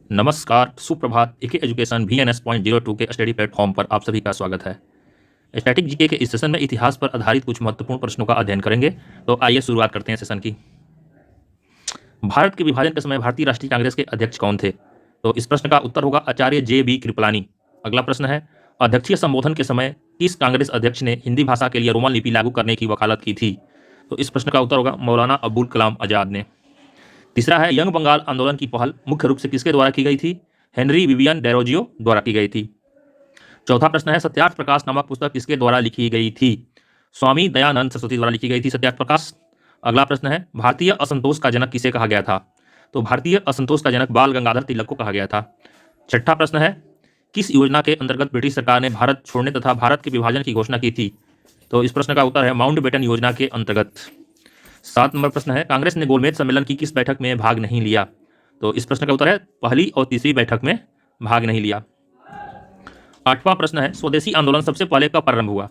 नमस्कार, सुप्रभात। एके education VNS.02 के स्टडी प्लेटफॉर्म पर आप सभी का स्वागत है। स्टैटिक जीके के इस सेशन में इतिहास पर आधारित कुछ महत्वपूर्ण प्रश्नों का अध्ययन करेंगे। तो आइए शुरुआत करते हैं सेशन की। भारत के विभाजन के समय भारतीय राष्ट्रीय कांग्रेस के अध्यक्ष कौन थे? तो इस प्रश्न का उत्तर होगा आचार्य JB कृपलानी। अगला प्रश्न है, अध्यक्षीय संबोधन के समय किस कांग्रेस अध्यक्ष ने हिंदी भाषा के लिए रोमन लिपि लागू करने की वकालत की थी? तो इस प्रश्न का उत्तर होगा मौलाना अबुल कलाम आजाद ने। तीसरा है, यंग बंगाल आंदोलन की पहल मुख्य रूप से किसके द्वारा की गई थी? हेनरी विवियन डेरोजियो द्वारा की गई थी। चौथा प्रश्न है, सत्यार्थ प्रकाश नामक पुस्तक किसके द्वारा लिखी गई थी? स्वामी दयानंद सरस्वती द्वारा लिखी गई थी सत्यार्थ प्रकाश। अगला प्रश्न है, भारतीय असंतोष का जनक किसे कहा गया था? तो भारतीय असंतोष का जनक बाल गंगाधर तिलक को कहा गया था। छठा प्रश्न है, किस योजना के अंतर्गत ब्रिटिश सरकार ने भारत छोड़ने तथा भारत के विभाजन की घोषणा की थी? तो इस प्रश्न का उत्तर है माउंटबेटन योजना के अंतर्गत। 7 नंबर प्रश्न है, कांग्रेस ने गोलमेज सम्मेलन की किस बैठक में भाग नहीं लिया? तो इस प्रश्न का उत्तर है पहली और तीसरी बैठक में भाग नहीं लिया। 8वां प्रश्न है, स्वदेशी आंदोलन सबसे पहले कब प्रारंभ हुआ?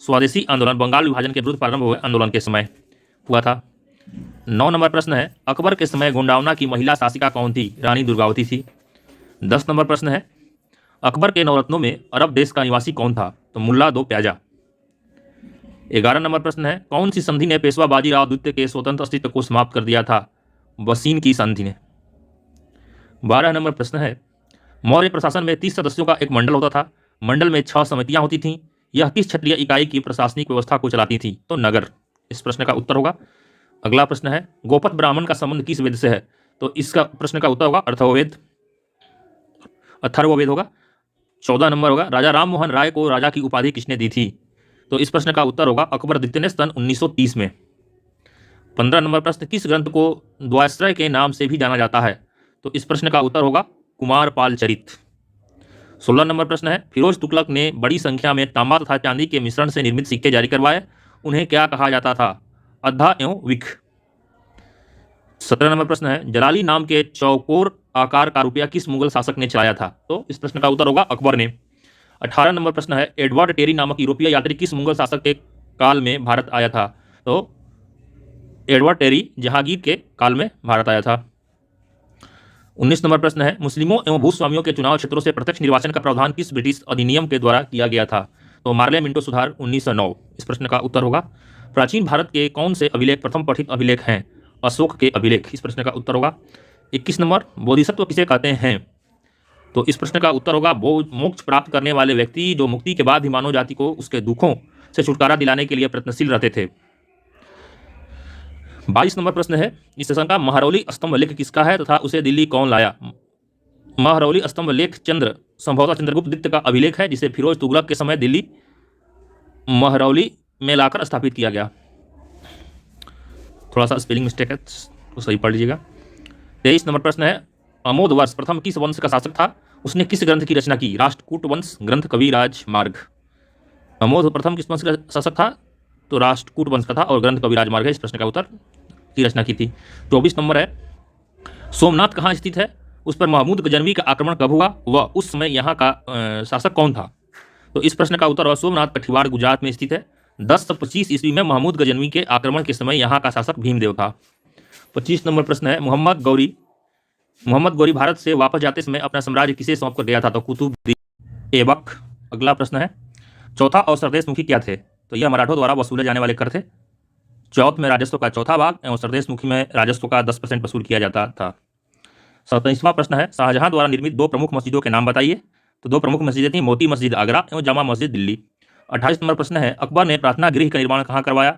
स्वदेशी आंदोलन बंगाल विभाजन के विरुद्ध प्रारंभ हुए आंदोलन के समय हुआ था। 9 नंबर प्रश्न है, अकबर के समय गोंडावना की महिला शासिका कौन थी? रानी दुर्गावती थी। 10 नंबर प्रश्न है, अकबर के नवरत्नों में अरब देश का निवासी कौन था? तो मुल्ला दो प्याजा। 11 नंबर प्रश्न है, कौन सी संधि ने पेशवा बाजीराव द्वितीय के स्वतंत्र अस्तित्व को समाप्त कर दिया था? वसीन की संधि ने। 12 नंबर प्रश्न है, मौर्य प्रशासन में 30 सदस्यों का एक मंडल होता था। मंडल में 6 समितियां होती थीं। यह किस क्षत्रिय इकाई की प्रशासनिक व्यवस्था को चलाती थी? तो नगर। इस प्रश्न का उत्तर होगा। अगला प्रश्न है, गोपथ ब्राह्मण का संबंध किस वेद से है? तो इसका प्रश्न का उत्तर होगा अथर्ववेद। अथर्ववेद होगा। 14 नंबर होगा, राजा राम मोहन राय को राजा की उपाधि किसने दी थी? तो इस प्रश्न का उत्तर होगा अकबर द्वितीय ने सन 1930 में। 15 नंबर प्रश्न, किस ग्रंथ को द्वाश्रय के नाम से भी जाना जाता है? तो इस प्रश्न का उत्तर होगा कुमारपाल चरित। 16 नंबर प्रश्न है, फिरोज तुगलक ने बड़ी संख्या में तांबा तथा चांदी के मिश्रण से निर्मित सिक्के जारी करवाए। उन्हें क्या कहा जाता था? अद्धा एवं विख। 17 नंबर प्रश्न है, जलाली नाम के चौकोर आकार का रुपया किस मुगल शासक ने चलाया था? तो इस प्रश्न का उत्तर होगा अकबर ने। 18 नंबर प्रश्न है, एडवर्ड टेरी नामक यूरोपीय यात्री किस मुगल शासक के काल में भारत आया था? तो एडवर्ड टेरी जहांगीर के काल में भारत आया था। 19 नंबर प्रश्न है, मुस्लिमों एवं भूस्वामियों के चुनाव क्षेत्रों से प्रत्यक्ष निर्वाचन का प्रावधान किस ब्रिटिश अधिनियम के द्वारा किया गया था? तो मार्ले मिंटो सुधार 1909। इस प्रश्न का उत्तर होगा। प्राचीन भारत के कौन से अभिलेख प्रथम पठित अभिलेख हैं? अशोक के अभिलेख। इस प्रश्न का उत्तर होगा। 21 नंबर, बोधिसत्व किसे कहते हैं? तो इस प्रश्न का उत्तर होगा मोक्ष प्राप्त करने वाले व्यक्ति जो मुक्ति के बाद भी मानव जाति को उसके दुखों से छुटकारा दिलाने के लिए प्रयत्नशील रहते थे। 22 नंबर प्रश्न है, इस सेशन का महरौली स्तंभ लेख किसका है तथा उसे दिल्ली कौन लाया? महरौली स्तंभ लेख संभवतः चंद्रगुप्त द्वितीय का अभिलेख है, जिसे फिरोज तुगलक के समय दिल्ली महरौली में लाकर स्थापित किया गया। थोड़ा सा स्पेलिंग मिस्टेक है तो सही पढ़ लीजिएगा। 23 नंबर प्रश्न है, अमोद वर्ष प्रथम किस वंश का शासक था? उसने किस ग्रंथ की रचना की? राष्ट्रकूट वंश ग्रंथ कविराज मार्ग। अमोद प्रथम किस वंश का शासक था? तो राष्ट्रकूट वंश का था और ग्रंथ कविराज मार्ग है। इस प्रश्न का उत्तर की रचना की थी। 24 नंबर है, सोमनाथ कहाँ स्थित है? उस पर महमूद गजनवी का आक्रमण कब हुआ? वह उस समय यहाँ का शासक कौन था? तो इस प्रश्न का उत्तर होगा सोमनाथ कठिवाड़ गुजरात में स्थित है। 1025 ईस्वी में महमूद गजनवी के आक्रमण के समय यहाँ का शासक भीमदेव था। 25 नंबर प्रश्न है, मोहम्मद गौरी भारत से वापस जाते समय अपना साम्राज्य किसे सौंप कर गया था? तो कुतुब ऐबक। अगला प्रश्न है, चौथा और सरदेशमुखी क्या थे? तो यह मराठों द्वारा वसूले जाने वाले कर थे। चौथ में राजस्व का चौथा भाग एवं सरदेशमुखी में राजस्व का 10% वसूल किया जाता था। 27वां प्रश्न है, शाहजहां द्वारा निर्मित 2 प्रमुख मस्जिदों के नाम बताइए। तो 2 प्रमुख मस्जिदें थी, मोती मस्जिद आगरा एवं जामा मस्जिद दिल्ली। 28 नंबर प्रश्न है, अकबर ने प्रार्थना गृह का निर्माण कहाँ करवाया?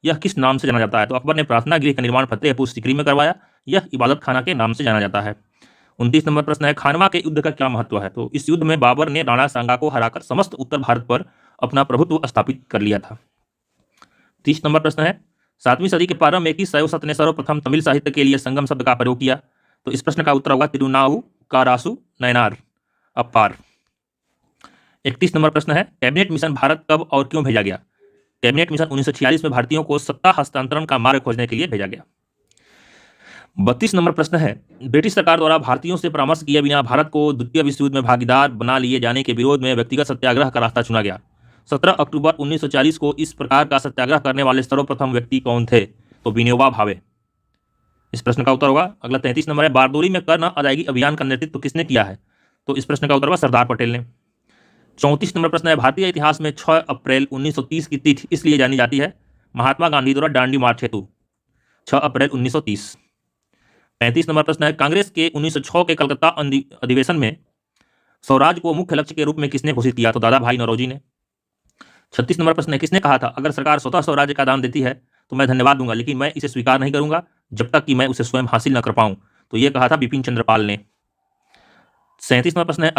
यह किस नाम से जाना जाता है? तो अकबर ने प्रार्थना गृह का निर्माण फतेहपुर सीकरी में करवाया। यह इबादत खाना के नाम से जाना जाता है। 29 नंबर प्रश्न है, खानवा के युद्ध का क्या महत्व है? तो इस युद्ध में बाबर ने राणा सांगा को हराकर समस्त उत्तर भारत पर अपना प्रभुत्व स्थापित कर लिया था। 30 नंबर प्रश्न है, 7वीं सदी के प्रारंभ में किस शैव ने सर्वप्रथम तमिल साहित्य के लिए संगम शब्द का प्रयोग किया? तो इस प्रश्न का उत्तर होगा तिरुनावुकारासु नयनार अपार। 31 नंबर प्रश्न है, कैबिनेट मिशन भारत कब और क्यों भेजा गया? कैबिनेट मिशन 1946 में भारतीयों को सत्ता हस्तांतरण का मार्ग खोजने के लिए भेजा गया। 32 नंबर प्रश्न है, ब्रिटिश सरकार द्वारा भारतीयों से परामर्श किए बिना भारत को द्वितीय विश्व युद्ध में भागीदार बना लिए जाने के विरोध में व्यक्तिगत सत्याग्रह का रास्ता चुना गया। 17 अक्टूबर 1940 को इस प्रकार का सत्याग्रह करने वाले सर्वप्रथम व्यक्ति कौन थे? तो विनोबा भावे। इस प्रश्न का उत्तर होगा अगला 33 नंबर है, बारदोली में कर न अदायगी अभियान का नेतृत्व किसने किया है? तो इस प्रश्न का उत्तर होगा सरदार पटेल ने। 34 नंबर प्रश्न है, भारतीय इतिहास में 6 अप्रैल 1930 की तिथि इसलिए जानी जाती है महात्मा गांधी द्वारा दांडी मार्च हेतु। 6 अप्रैल 1930। 35 नंबर प्रश्न है, कांग्रेस के 1906 के कलकत्ता अधिवेशन में स्वराज को मुख्य लक्ष्य के रूप में किसने घोषित किया? तो दादा भाई नौरोजी ने। 36 नंबर प्रश्न है, किसने कहा था अगर सरकार स्वतः स्वराज्य का दान देती है तो मैं धन्यवाद दूंगा, लेकिन मैं इसे स्वीकार नहीं करूंगा जब तक कि मैं उसे स्वयं हासिल न कर पाऊं? तो यह कहा था बिपिन चंद्र पाल ने। 37 नंबर प्रश्न है,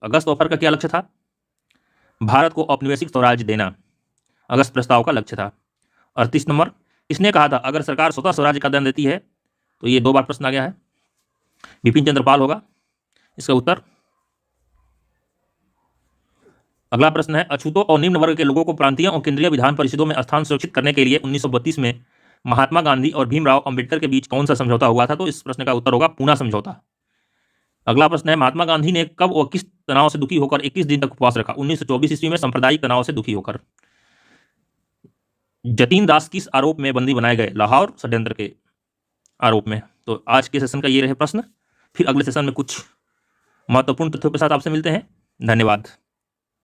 अगस्त ऑफर का क्या लक्ष्य था? भारत को औपनिवेशिक स्वराज्य देना अगस्त प्रस्ताव का लक्ष्य था। 38 नंबर, किसने कहा था अगर सरकार स्वतः स्वराज्य का दान देती है? तो ये 2 बार प्रश्न आ गया है, बिपिन चंद्र पाल होगा इसका उत्तर। अगला प्रश्न है, अछूतों और निम्न वर्ग के लोगों को प्रांतीय और केंद्रीय विधान परिषदों में स्थान सुरक्षित करने के लिए 1932 में महात्मा गांधी और भीमराव अंबेडकर के बीच कौन सा समझौता हुआ था? तो इस प्रश्न का उत्तर होगा पूना समझौता। अगला प्रश्न है, महात्मा गांधी ने कब और किस तनाव से दुखी होकर 21 दिन तक उपवास रखा? 1924 ईस्वी में सांप्रदायिक तनाव से दुखी होकर। जतीन दास किस आरोप में बंदी बनाए गए? लाहौर षड्यंत्र के आरोप में। तो आज के सेशन का ये रहे प्रश्न, फिर अगले सेशन में कुछ महत्वपूर्ण तथ्यों के साथ आपसे मिलते हैं। धन्यवाद।